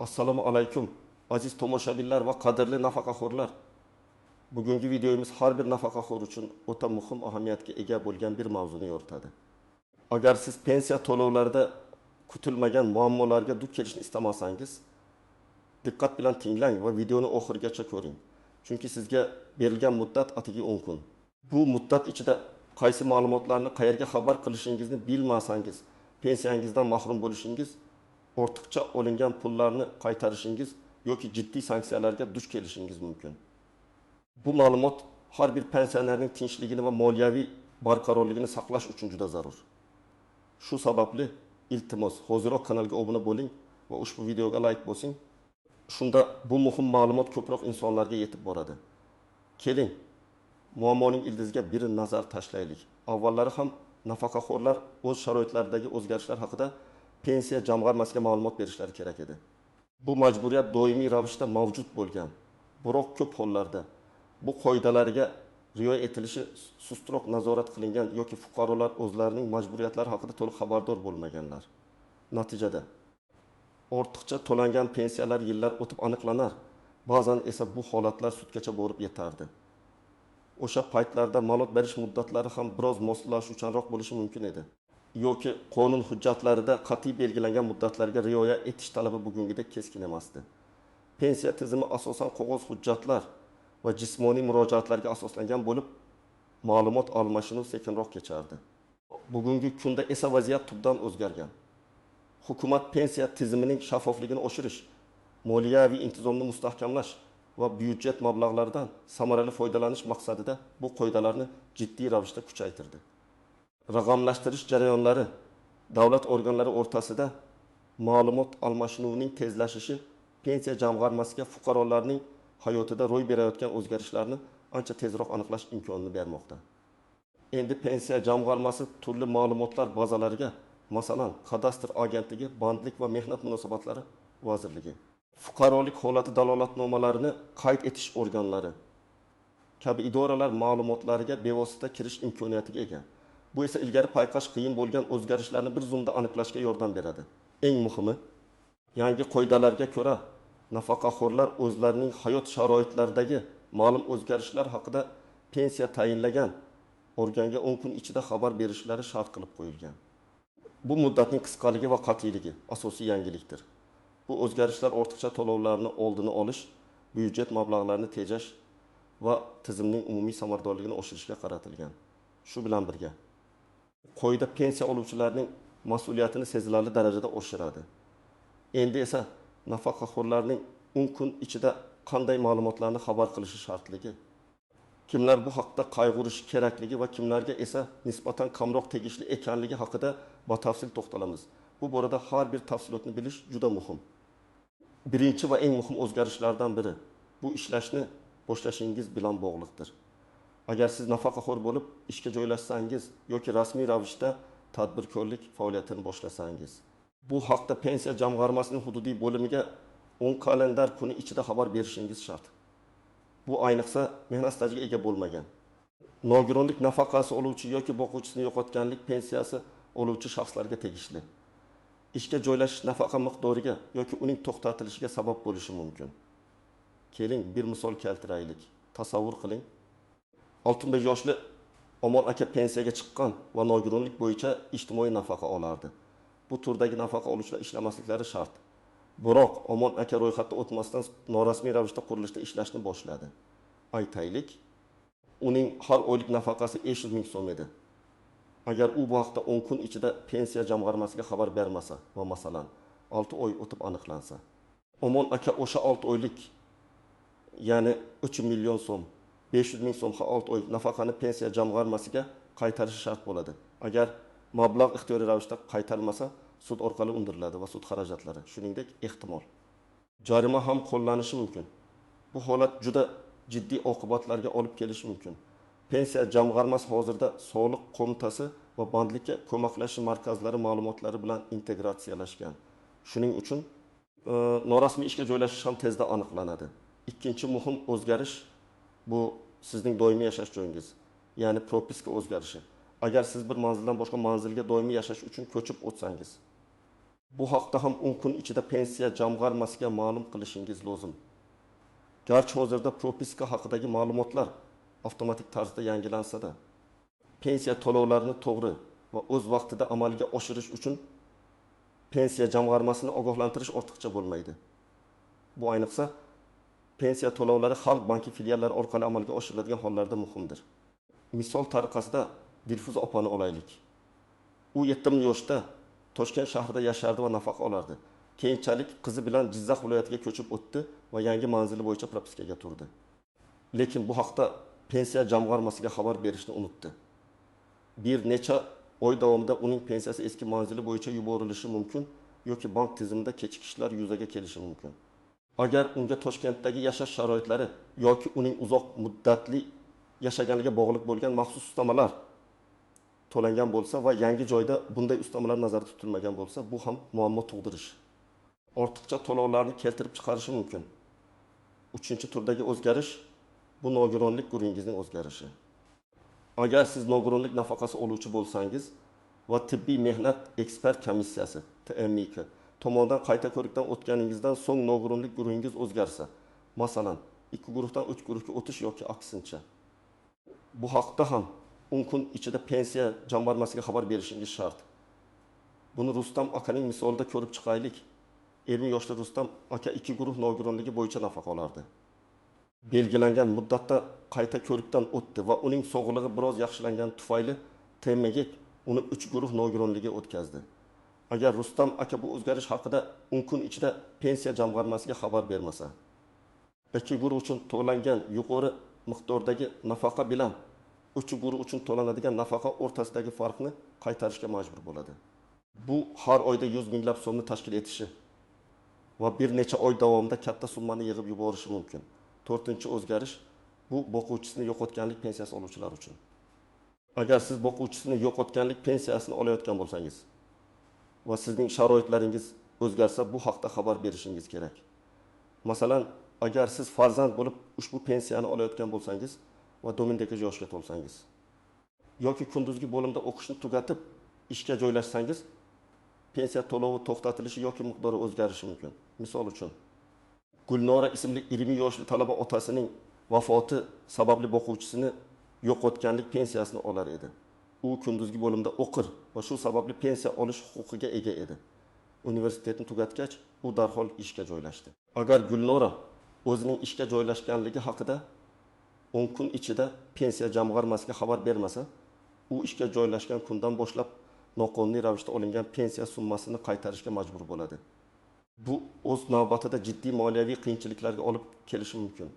Assalomu alaykum aziz tomoshabinlar va qadrli nafaqaxo'rlar. Bugungi videomiz har bir nafaqaxo'r uchun o'ta muhim ahamiyatga ega bo'lgan bir mavzuni yoritadi. Agar siz pensiya to'lovlarida kutilmagan muammolarga duch kelishni istamasangiz, diqqat bilan tinglang va videoni oxirigacha ko'ring. Chunki sizga berilgan muddat atigi 10 kun. Bu muddat ichida qaysi ma'lumotlarni qayerga xabar qilishingizni bilmasangiz, pensiyangizdan mahrum bo'lishingiz, ortiqcha olingan pullarni qaytarishingiz yoki jiddiy sanksiyalarga duch kelishingiz mumkin. Bu ma'lumot har bir pensionerning tinchligini va moliyaviy barqarorligini saqlash uchun juda zarur. Shu sababli iltimos hoziroq kanalga obuna bo'ling va ushbu videoga like bosing. Shunda bu muhim ma'lumot ko'proq insonlarga yetib boradi. Keling, muammoning ildiziga bir nazar tashlaylik. Avvallari ham nafaqaxo'rlar o'z sharoitlaridagi o'zgarishlar haqida pensiya jamg'armasiga ma'lumot berishlari kerak edi. Bu majburiyat doimiy ravishda mavjud bo'lgan. Biroq ko'p hollarda bu qoidalarga rioya etilishi sustroq nazorat qilingan yoki fuqarolar o'zlarining majburiyatlari haqida to'liq xabardor bo'lmaganlar. Natijada ortiqcha to'langan pensiyalar yillar o'tib aniqlanar. Ba'zan esa bu holatlar sudgacha borib yetardi. O'sha paytlarda ma'lumot berish muddatlari ham biroz moslashuvchanroq bo'lishi mumkin edi. Yoki qonun hujjatlarida qat'iy belgilangan muddatlarga rioya etish talabi bugungidek keskin emasdi. Pensiya tizimi asosan qog'oz hujjatlar va jismoniy murojaatlarga asoslangan bo'lib, ma'lumot almashinuv sekinroq kechardi. Bugungi kunda esa vaziyat tubdan o'zgargan. Hukumat pensiya tizimining shaffofligini oshirish, moliyaviy intizomni mustahkamlash va byudjet mablag'laridan samarali foydalanish maqsadida bu qoidalarni jiddiy ravishda kuchaytirdi. Raqamlashtirish jarayonlari davlat organlari o'rtasida ma'lumot almashinuvining tezlashishi pensiya jamg'armasiga fuqarolarning hayotida ro'y berayotgan o'zgarishlarni ancha tezroq aniqlash imkonini bermoqda. Endi pensiya jamg'armasi turli ma'lumotlar bazalariga, masalan, kadastr agentligi, bandlik va mehnat munosabatlari vazirligi, fuqarolik holati dalolatnomalarini qayd etish organlari kabi idoralar ma'lumotlariga bevosita kirish imkoniyatiga ega. Bu esa ilgari payqash qiyin bo'lgan o'zgarishlarni bir zumda aniqlashga yordam beradi. Eng muhimi, yangi qoidalarga ko'ra nafaqaxo'rlar o'zlarining hayot sharoitlaridagi ma'lum o'zgarishlar haqida pensiya tayinlagan organga 10 kun ichida xabar berishlari shart qilib qo'yilgan. Bu muddatning qisqaligi va qat'iyligi asosiy yangilikdir. Bu o'zgarishlar ortiqcha to'lovlarni oldini olish, byudjet mablag'larini tejash va tizimning umumiy samaradorligini oshirishga qaratilgan. Shu bilan birga qoida pensiya oluvchilarning mas'uliyatini sezilarli darajada oshiradi. Endi esa nafaqaxo'rlarning 10 kun ichida qanday ma'lumotlarni xabar qilishi shartligi, kimlar bu haqda qayg'urishi kerakligi va kimlarga esa nisbatan kamroq tegishli ekanligi haqida batafsil to'xtalamiz. Bu borada har bir tafsilotni bilish juda muhim. Birinchi va eng muhim o'zgarishlardan biri bu ishlashni boshlashingiz bilan bog'liqdir. Agar siz nafaqaxo'r bo'lib ishga joylashsangiz yoki rasmiy ravishda tadbirkorlik faoliyatini boshlasangiz, bu haqda pensiya jamg'armasining hududiy bo'limiga 10 kalendar kuni ichida xabar berishingiz shart. Bu ayniqsa mehnat stajiga ega bo'lmagan, nogironlik nafaqasi oluvchi yoki boquvchisini yo'qotganlik pensiyasi oluvchi shaxslarga tegishli. Ishga joylashish nafaqa miqdoriga yoki uning to'xtatilishiga sabab bo'lishi mumkin. Keling, bir misol keltiraylik. Tasavvur qiling. 65 yoshli Omon aka pensiyaga chiqqan va nogironlik bo'yicha ijtimoiy nafaqa olardi. Bu turdagi nafaqa oluvchilar ishlamasliklari shart. Biroq Omon aka ro'yxatdan o'tmasdan norasmiy ravishda qurilishda ishlashni boshladi. Aytaylik, uning har oylik nafaqasi 500 ming so'm edi. Agar u bu haqda 10 kun ichida pensiya jamg'armasiga xabar bermasa va masalan 6 oy o'tib aniqlansa, Omon aka o'sha 6 oylik, ya'ni 3 million so'm, 500 ming so'm 6 oy nafaqani pensiya jamg'armasiga qaytarishi shart bo'ladi. Agar mablag' ixtiyoriy ravishda qaytarilmasa, sud orqali undiriladi va sud xarajatlari, shuningdek ehtimol jarima ham qo'llanishi mumkin. Bu holat juda jiddiy oqibatlarga olib kelishi mumkin. Pensiya jamg'armasi hozirda Soliq qo'mitasi va bandlikka ko'maklashish markazlari ma'lumotlari bilan integratsiyalashgan. Shuning uchun norasmiy ishga joylashish ham tezda aniqlanadi. Ikkinchi muhim o'zgarish bu sizning doimiy yashash joyingiz, ya'ni propiska o'zgarishi. Agar siz bir manzildan boshqa manzilga doimiy yashash uchun ko'chib o'tsangiz, Bu haqda ham 10 kun ichida pensiya jamg'armasiga ma'lum qilishingiz lozim. Garchi hozirda propiska haqidagi ma'lumotlar avtomatik tarzda yangilansa-da, pensiya to'lovlarini to'g'ri va o'z vaqtida amalga oshirish uchun pensiya jamg'armasini ogohlantirish ortiqcha bo'lmaydi. Bu ayniqsa pensiya to'lovlari Xalq banki filiallari orqali amalga oshiriladigan hollarda muhimdir. Misol tariqasida Dilfuz opani olaylik. U 7 yoshda Toshkent shahrida yashardi va nafaqa olardi. Keyinchalik qizi bilan Jizzax viloyatiga ko'chib o'tdi va yangi manzili bo'yicha propiskaga turdi. Lekin bu haqda pensiya jamg'armasiga xabar berishni unutdi. Bir necha oy davomida uning pensiyasi eski manzili bo'yicha yuborilishi mumkin yoki bank tizimida kechikishlar yuzaga kelishi mumkin. Agar unga Toshkentdagi yashash sharoitlari yoki uning uzoq muddatli yashaganiga bog'liq bo'lgan maxsus ustamalar to'langan bo'lsa va yangi joyda bunday ustamalar nazarda tutilmagan bo'lsa, bu ham muammo tug'dirish. Ortiqcha to'lovlarni keltirib chiqarishi mumkin. 3-turdagi o'zgarish bu nogironlik guruhingizning o'zgarishi. Agar siz nogironlik nafaqasi oluvchi bo'lsangiz va tibbiy mehnat ekspert komissiyasi (TMK) tomonidan qayta ko'rikdan o'tganingizdan so'ng nogironlik guruhingiz o'zgarsa, masalan, 2 guruhdan 3 guruhga o'tish yoki aksincha, bu haqda ham 10 kun ichida pensiya jamg'armasiga xabar berishingiz shart. Buni Rustam akaning misolida ko'rib chiqaylik. 20 yoshli Rustam aka 2 guruh nogironligi bo'yicha nafaqa olardi. Belgilangan muddatda qayta ko'rikdan o'tdi va uning sog'lig'i biroz yaxshilangan tufayli TMG uni 3 guruh nogironligiga o'tkazdi. Agar Rustam aka bu o'zgarish haqida 10 kun ichida pensiya jamg'armasiga xabar bermasa, 2 guruh uchun to'langan yuqori miqdordagi nafaqa bilan 3 guruh uchun to'lanadigan nafaqa o'rtasidagi farqni qaytarishga majbur bo'ladi. Bu har oyda 100 minglab so'mni tashkil etishi va bir necha oy davomida katta summani yig'ib yuborishi mumkin. 4-o'zgarish bu boquvchisini yo'qotganlik pensiyasi oluvchilar uchun. Agar siz boquvchisini yo'qotganlik pensiyasini olayotgan bo'lsangiz va sizning sharoitlaringiz o'zgarsa, bu haqda xabar berishingiz kerak. Masalan, agar siz farzand bo'lib ushbu pensiyani olayotgan bo'lsangiz va domindagi yoshga to'lsangiz yoki kunduzgi bo'limda o'qishni tugatib ishga joylashsangiz, pensiya to'lovi to'xtatilishi yoki miqdori o'zgarishi mumkin. Misol uchun, Gulnora ismli 20 yoshli talaba otasining vafoti sababli boquvchisini yo'qotganlik pensiyasini olar edi. U kunduzgi bo'limda o'qir va shu sababli pensiya olish huquqiga ega edi. Universitetni tugatgach, u darhol ishga joylashdi. Agar Gulnora o'zining ishga joylashganligi haqida 10 kun ichida pensiya jamg'armasiga xabar bermasa, u ishga joylashgan kundan boshlab noqonuniy ravishda olingan pensiya summasini qaytarishga majbur bo'ladi. Bu o'z navbatida jiddiy moliyaviy qiyinchiliklarga olib kelishi mumkin.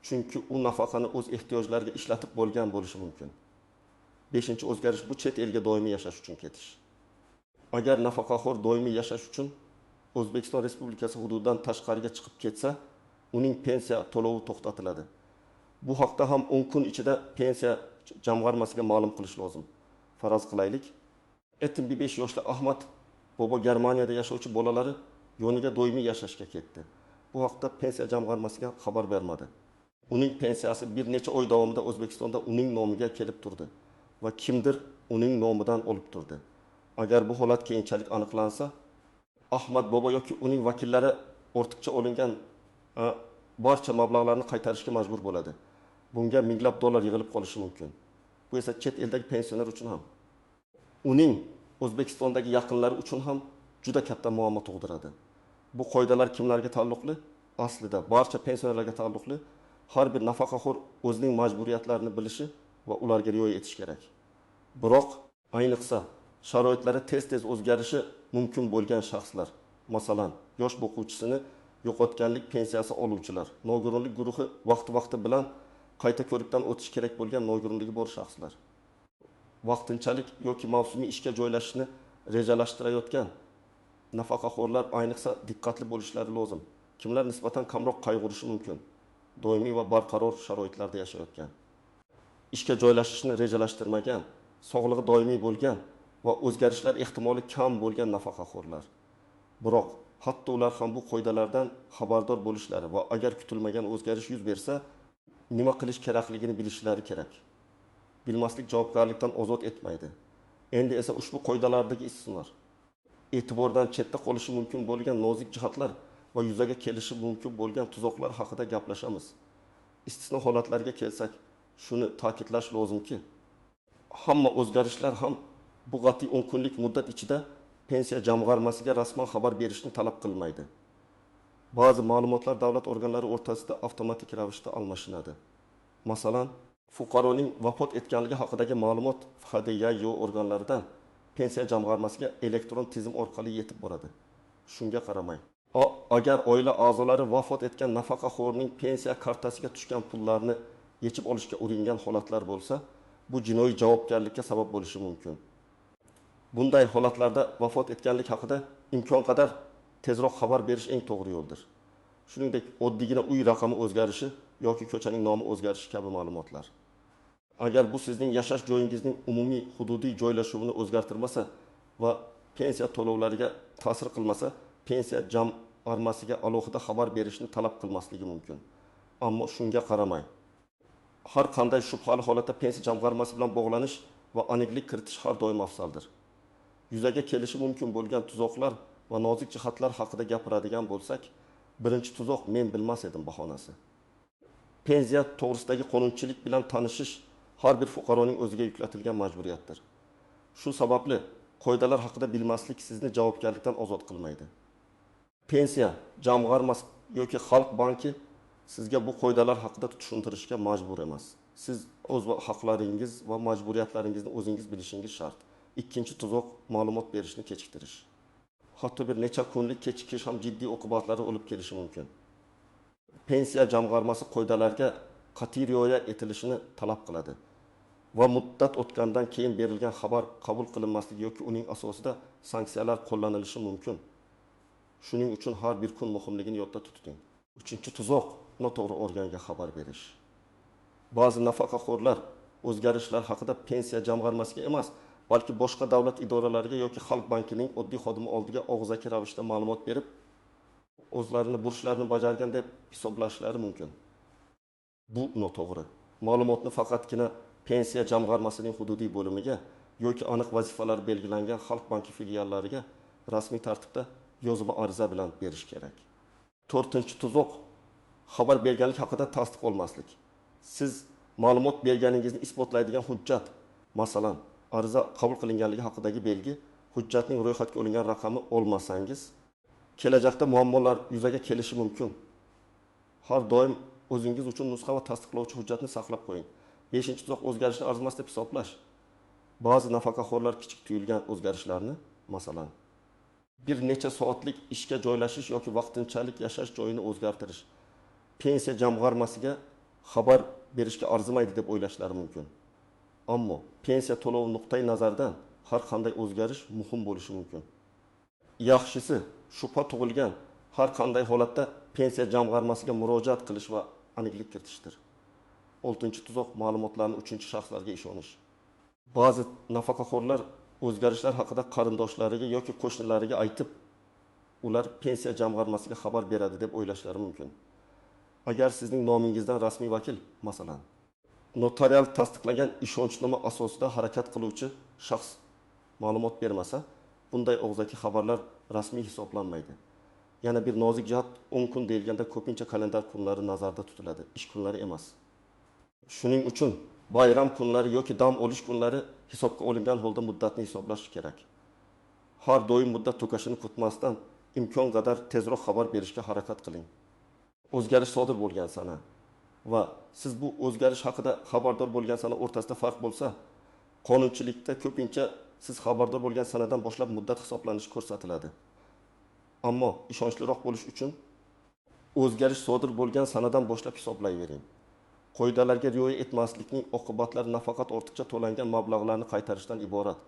Chunki u nafaqani o'z ehtiyojlariga ishlatib bo'lgan bo'lishi mumkin. 5-o'zgarish bu chet elga doimiy yashash uchun ketish. Agar nafaqaxo'r doimiy yashash uchun O'zbekiston Respublikasi hududidan tashqariga chiqib ketsa, uning pensiya to'lovi to'xtatiladi. Bu haqda ham 10 kun ichida pensiya jamg'armasiga ma'lum qilish lozim. Faraz qilaylik, 75 yoshli Ahmad bobo Germaniyada yashovchi bolalari yoniga doimiy yashashga ketdi. Bu haqda pensiya jamg'armasiga xabar bermadi. Uning pensiyasi bir necha oy davomida O'zbekistonda uning nomiga kelib turdi va kimdir uning nomidan olib turdi. Agar bu holat keyinchalik aniqlansa, Ahmad bobo yoki uning vakillari ortiqcha olingan barcha mablag'larni qaytarishga majbur bo'ladi. Bunga minglab dollar yig'ilib qolishi mumkin. Bu esa chet eldagi pensioner uchun ham, uning O'zbekistondagi yaqinlari uchun ham juda katta muammo tug'diradi. Bu qoidalar kimlarga taalluqli? Aslida barcha pensionerlarga taalluqli. Har bir nafaqaxo'r o'zining majburiyatlarini bilishi va ularga rioya etish kerak. Biroq ayniqsa sharoitlari tez-tez o'zgarishi mumkin bo'lgan shaxslar, masalan, yosh o'quvchisini yo'qotganlik pensiyasi oluvchilar, nogironlik guruhi vaqti bilan qayta ko'rikdan o'tish kerak bo'lgan nogironligi bor shaxslar, vaqtinchalik yoki mavsumiy ishga joylashishni rejalashtirayotgan nafaqaxo'rlar ayniqsa diqqatli bo'lishlari lozim. Kimlar nisbatan kamroq qayg'urishi mumkin? Doimiy va barqaror sharoitlarda yashayotgan, ishga joylashishni rejalashtirmagan, sog'lig'i doimiy bo'lgan va o'zgarishlar ehtimoli kam bo'lgan nafaqaxo'rlar. Biroq hatto ular ham bu qoidalardan xabardor bo'lishlari va agar kutilmagan o'zgarish yuz bersa, nima qilish kerakligini bilishlari kerak. Bilmaslik javobgarlikdan ozod etmaydi. Endi esa ushbu qoidalardagi istisnolar. e'tibordan chetda qolishi mumkin bo'lgan nozik jihatlar va yuzaga kelishi mumkin bo'lgan tuzoqlar haqida gaplashamiz. Istisno holatlarga kelsak, shuni ta'kidlash lozimki, hamma o'zgarishlar ham bu qat'iy 10 kunlik muddat ichida pensiya jamg'armasiga rasman xabar berishni talab qilmaydi. Ba'zi ma'lumotlar davlat organlari o'rtasida avtomatik ravishda almashinadi. Masalan, fuqaroning vafot etganligi haqidagi ma'lumot FHDYO organlaridan pensiya jamg'armasiga elektron tizim orqali yetib boradi. Shunga qaramay, agar oila a'zolari vafot etgan nafaqaxo'rning pensiya kartasiga tushgan pullarni yechib olishga uringan holatlar bo'lsa, bu jinoiy javobgarlikka sabab bo'lishi mumkin. Bunday holatlarda vafot etganlik haqida imkon qadar tezroq xabar berish eng to'g'ri yo'ldir. Shuningdek, oddiygina uy raqami o'zgarishi yoki ko'chaning nomi o'zgarishi kabi ma'lumotlar. Agar bu sizning yashash joyingizning umumiy hududiy joylashuvini o'zgartirmasa va pensiya to'lovlariga ta'sir qilmasa, pensiya jamg'armasiga alohida xabar berishni talab qilmasligi mumkin. Ammo shunga qaramay, har qanday shubhali holatda pensiya jamg'armasi bilan bog'lanish va aniqlik kiritish har doim afzaldir. Yuzaga kelishi mumkin bo'lgan tuzoqlar va nozik jihatlar haqida gapiradigan bo'lsak, birinchi tuzoq men bilmas edim bahonasi. Pensiya to'g'risidagi qonunchilik bilan tanishish har bir fuqaroning o'ziga yuklatilgan majburiyatdir. Shu sababli qoidalar haqida bilmaslik sizni javobgarlikdan ozod qilmaydi. Pensiya jamg'armasi yoki Xalq banki sizga bu qoidalar haqida tushuntirishga majbur emas. Siz o'z haqlaringiz va majburiyatlaringizni o'zingiz bilishingiz shart. Ikkinchi tuzoq ma'lumot berishni kechiktirish. Hatto bir necha kunlik kechikish ham jiddiy oqibatlarga olib kelishi mumkin. Pensiya jamg'armasi qoidalarga qat'iy rioya etilishini talab qiladi va muddat o'tgandan keyin berilgan xabar qabul qilinmasligi yoki uning asosida sanksiyalar qo'llanilishi mumkin. Shuning uchun har bir kun muhimligini yodda tuting. Uchinchi tuzoq noto'g'ri organga xabar berish. Ba'zi nafaqaxo'rlar o'zgarishlar haqida pensiya jamg'armasiga emas, balki boshqa davlat idoralariga yoki Xalq bankining oddiy xodimi oldiga og'zaki ravishda ma'lumot berib, o'zlarini burchlarini bajargan deb hisoblashlari mumkin. Bu noto'g'ri. Ma'lumotni faqatgina pensiya jamg'armasining hududiy bo'limiga yoki aniq vazifalar belgilangan Xalq banki filiallariga rasmiy tartibda yozma ariza bilan berish kerak. 4-tuzoq xabar berganlik haqida tasdiq olmaslik. Siz ma'lumot berganingizni isbotlaydigan hujjat, masalan, ariza qabul qilinganligi haqidagi belgi, hujjatning ro'yxatga olingan raqami olmasangiz, kelajakda muammolar yuzaga kelishi mumkin. Har doim o'zingiz uchun nusxa va tasdiqlovchi hujjatni saqlab qo'ying. 5-tuzoq o'zgarishni arzimas deb hisoblash. Ba'zi nafaqaxo'rlar kichik tuyulgan o'zgarishlarni, masalan, bir necha soatlik ishga joylashish yoki vaqtinchalik yashash joyini o'zgartirish, pensiya jamg'armasiga xabar berishga arzimaydi deb o'ylashlari mumkin. Ammo pensiya to'lovi nuqtai nazaridan har qanday o'zgarish muhim bo'lishi mumkin. Yaxshisi, shubha tug'ilgan har qanday holatda pensiya jamg'armasiga murojaat qilish va aniqlik kiritishdir. 6-tuzoq ma'lumotlarni 3-shaxslarga ishonish. Ba'zi nafaqaxo'rlar o'zgarishlar haqida qarindoshlariga yoki qo'shnilariga aytib, ular pensiya jamg'armasiga xabar beradi deb o'ylashlari mumkin. Agar sizning nomingizdan rasmiy vakil, masalan, notarial tasdiqlangan ishonchnoma asosida harakat qiluvchi shaxs ma'lumot bermasa, bunday og'zaki xabarlar rasmiy hisoblanmaydi. Yana bir nozik jihat, 10 kun deyilganda ko'pincha kalendar kunlari nazarda tutiladi, ish kunlari emas. Shuning uchun bayram kunlari yoki dam olish kunlari hisobga olingan holda muddatni hisoblash kerak. Har doim muddat tugashini kutmasdan imkon qadar tezroq xabar berishga harakat qiling. O'zgarish sodir bo'lgan sana va siz bu o'zgarish haqida xabardor bo'lgan sana o'rtasida farq bo'lsa, qonunchilikda ko'pincha siz xabardor bo'lgan sanadan boshlab muddat hisoblanishi ko'rsatiladi. Ammo ishonchliroq bo'lish uchun o'zgarish sodir bo'lgan sanadan boshlab hisoblayvering. Qoidalarga rioya etmaslikning oqibatlari nafaqat ortiqcha to'langan mablag'larni qaytarishdan iborat.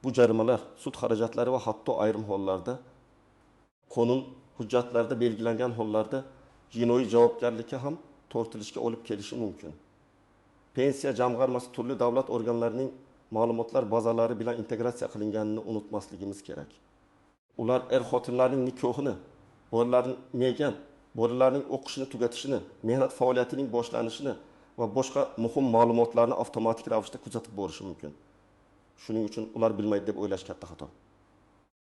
Bu jarimalar, sud xarajatlari va hatto ayrim hollarda qonun hujjatlarida belgilangan hollarda jinoiy javobgarlikka ham tortilishga olib kelishi mumkin. Pensiya jamg'armasi turli davlat organlarining ma'lumotlar bazalari bilan integratsiya qilinganini unutmasligimiz kerak. Ular xotinlarning nikohini, bolalarning megan, bolalarning o'qishini tugatishini, mehnat faoliyatining boshlanishini va boshqa muhim ma'lumotlarni avtomatik ravishda kuzatib borishi mumkin. Shuning uchun ular bilmaydi deb o'ylash katta xato.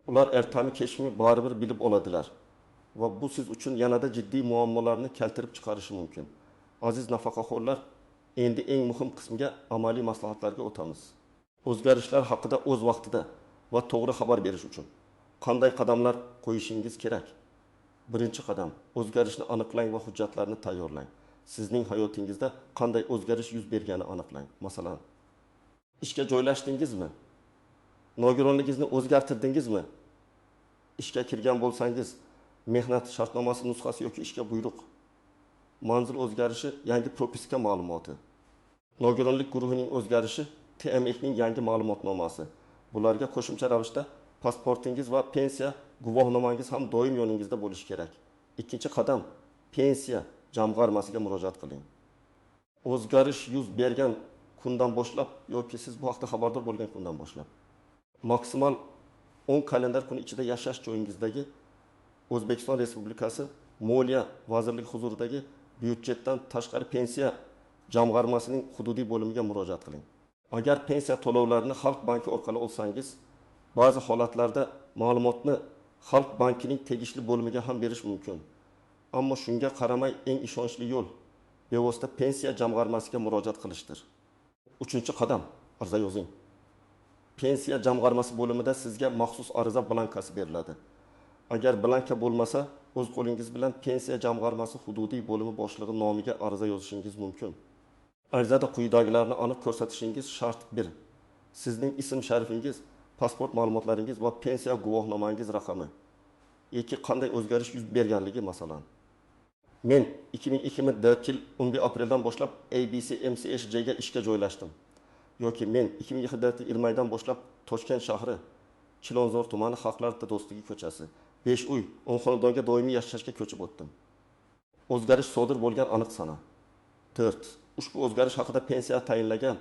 Ular ertami kechmi baribir bilib oladilar. Va bu siz uchun yanada jiddiy muammolarni keltirib chiqarishi mumkin. Aziz nafaqaxo'rlar, endi eng muhim qismiga amaliy maslahatlarga o'tamiz. O'zgarishlar haqida o'z vaqtida va to'g'ri xabar berish uchun qanday qadamlar qo'yishingiz kerak? Birinchi qadam, o'zgarishni aniqlang va hujjatlarni tayyorlang. Sizning hayotingizda qanday o'zgarish yuz bergani aniqlang. Masalan, ishga joylashdingizmi? Nogironligingizni o'zgartirdingizmi? Ishga kirgan bo'lsangiz, mehnat shartnomasi nusxasi yoki ishga buyruq, manzil o'zgarishi, yangi propiska ma'lumoti, nogironlik guruhining o'zgarishi, TMXning yangi ma'lumotnomasi. Bularga qo'shimcha ravishda pasportingiz va pensiya guvohnomangiz ham doim yoningizda bo'lishi kerak. Ikkinchi qadam, pensiya jamg'armasiga murojaat qiling. O'zgarish yuz bergan kundan boshlab yoki siz bu haqda xabardor bo'lgan kundan boshlab maksimal 10 kalendar kuni ichida yashash joyingizdagi O'zbekiston Respublikasi Moliya vazirligi huzuridagi byudjetdan tashqari pensiya jamg'armasining hududiy bo'limiga murojaat qiling. Agar pensiya to'lovlarini Xalq banki orqali olsangiz, ba'zi holatlarda ma'lumotni Xalq bankining tegishli bo'limiga ham berish mumkin. Ammo shunga qaramay eng ishonchli yo'l bevosita pensiya jamg'armasiga murojaat qilishdir. Uchinchi qadam, ariza yozing. Pensiya jamg'armasi bo'limida sizga maxsus ariza blankasi beriladi. Agar blanka bo'lmasa, o'z qo'lingiz bilan pensiya jamg'armasi hududiy bo'limi boshlig'i nomiga ariza yozishingiz mumkin. Arizada quyidagilarni aniq ko'rsatishingiz shart. 1. Sizning ism sharifingiz, pasport ma'lumotlaringiz va pensiya guvohnomangiz raqami. 2. Qanday o'zgarish yuz berganligi, masalan. Men 2004 yil 11 apreldan boshlab ABC MCHJ ga ishga joylashdim. Yoki men 2024 yil maydan boshlab Toshkent shahri Chilonzor tumani Xalqlar do'stligi ko'chasi 5 uy 10 xonadonga doimiy yashashga ko'chib o'tdim. O'zgarish sodir bo'lgan aniq sana. 4. Ushbu o'zgarish haqida pensiya tayinlagan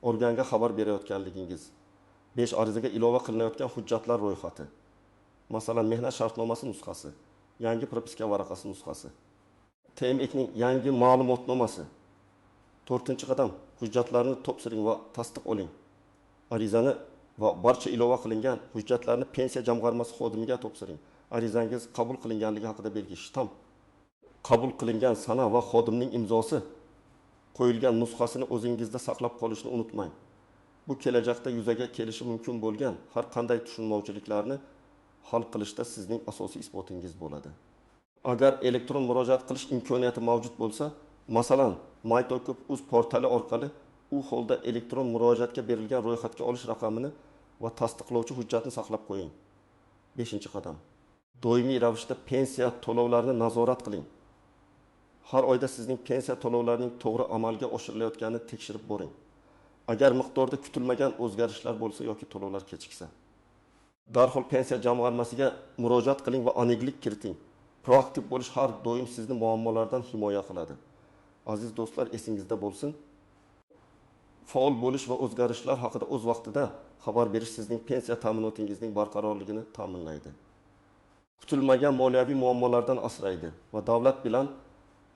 organga xabar berayotganligingiz. 5. Arizaga ilova qilinayotgan hujjatlar ro'yxati. Masalan, mehnat shartnomasi nusxasi, yangi propiska varaqasi nusxasi, TMXning yangi ma'lumotnomasi. 4-qadam, hujjatlarni topshiring va tasdiq oling. Arizani va barcha ilova qilingan hujjatlarni pensiya jamg'armasi xodimiga topshiring. Arizangiz qabul qilinganligi haqida belgi, shtamp. Qabul qilingan sana va xodimning imzosi qo'yilgan nusxasini o'zingizda saqlab qolishni unutmang. Bu kelajakda yuzaga kelishi mumkin bo'lgan har qanday tushunmovchiliklarni hal qilishda sizning asosiy isbotingiz bo'ladi. Agar elektron murojaat qilish imkoniyati mavjud bo'lsa, masalan, MyTokup.uz portali orqali u holda elektron murojaatga berilgan ro'yxatga olish raqamini va tasdiqlovchi hujjatni saqlab qo'ying. 5-qadam. Doimiy ravishda pensiya to'lovlarini nazorat qiling. Har oyda sizning pensiya to'lovlarining to'g'ri amalga oshirilayotganini tekshirib boring. Agar miqdorda kutilmagan o'zgarishlar bo'lsa yoki to'lovlar kechiksa, darhol pensiya jamg'armasiga murojaat qiling va aniqlik kiriting. Proaktiv bo'lish har doim sizni muammolardan himoya qiladi. Aziz do'stlar, esingizda bo'lsin. Faol bo'lish va o'zgarishlar haqida o'z vaqtida xabar berish sizning pensiya ta'minotingizning barqarorligini ta'minlaydi. Kutilmagan moliyaviy muammolardan asraydi va davlat bilan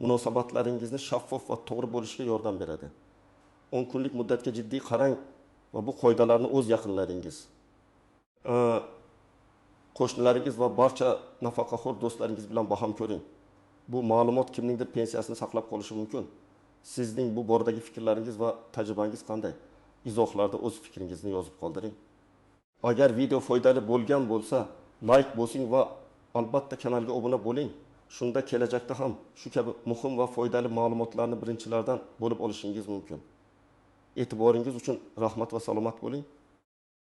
munosabatlaringizni shaffof va to'g'ri bo'lishiga yordam beradi. 10 kunlik muddatga jiddiy qarang va bu qoidalarni o'z yaqinlaringiz, qo'shnilaringiz va barcha nafaqaxo'r do'stlaringiz bilan baham ko'ring. Bu ma'lumot kimningdir pensiyasini saqlab qolishi mumkin. Sizning bu boradagi fikrlaringiz va tajribangiz qanday? Izohlarda o'z fikringizni yozib qoldiring. Agar video foydali bo'lgan bo'lsa, like bosing va albatta kanalga obuna bo'ling. Shunda kelajakda ham shu kabi muhim va foydali ma'lumotlarni birinchilardan bo'lib olishingiz mumkin. E'tiboringiz uchun rahmat va salomat bo'ling.